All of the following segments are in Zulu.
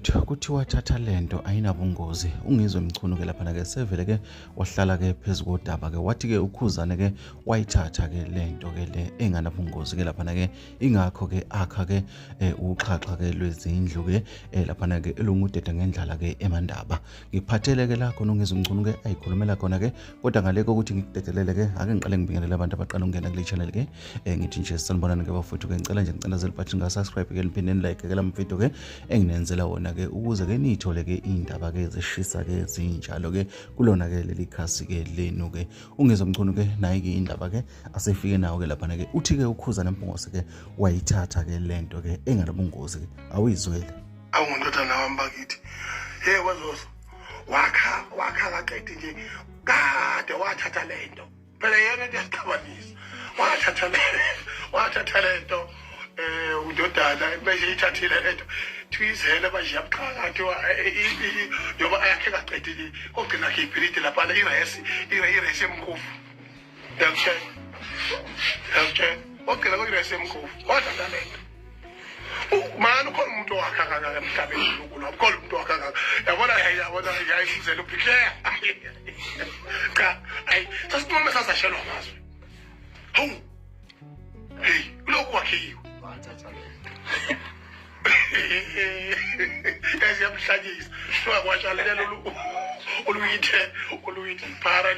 bafowethu kuthiwa thatha lento ayinabungozi ungizwe mchunuke lapha ke sevele ke wahlala ke phezulu kodaba ke wathi ke ukhuzane ke wayithatha ke lento ke le enganabungozi ke lapha ke ingakho ke akha ke uxhaxha ke lwezindlu ke lapha ke elungudede ngendlala ke emandaba ngiphathele ke la khona ungizwe mchunuke ayikhulumela khona ke kodwa ngaleko ukuthi ngikudedelele ke ake ngiqale ngibingelele abantu abaqala ukungena kule channel ke ngithi nje sanibonana ke bafowethu ke ngicela nje ngicela button nga subscribe ke liphinde like ke la video ke enginenzela wona ke ukuze ke nithole ke indaba ke zeshisa ke zinjalo ke kulona ke leli khasi ke lenu ke ungizwe mchunu ke nayi ke indaba ke asefike nawo ke lapha ke uthi ke ukhuzana Mpungose ke wayithatha ke lento ke enganabungozi ke awuyizwele awungondodana wami bakithi hey wazoso wakha kaqedi nje kade wathatha lento phela yena ndiyaqhabanisa wathatha lento udodana manje ithathile lento twizela manje yamqhaka kuthiwa yoba ayakhe kaqedi ogcina khipilite lapha iresi emkofu yamtshela ogcina iresi emkofu wathatha lento manje ukhona umuntu wakha emhlabeni uNkulunkulu ukhona umuntu wakha yabona yayifuzela uPiclair cha ayi sasibona sasashelo ngazo hey lokhu wakhiwe yamhlanyisa wakwatshalela uluyithi para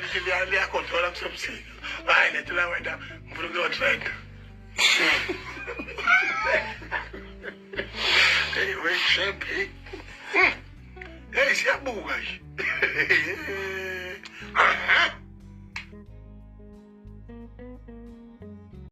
liyakontrola kusebusika hayi lethu la wena ngifuna ukuyotrend hey we champion hey siyabuka nje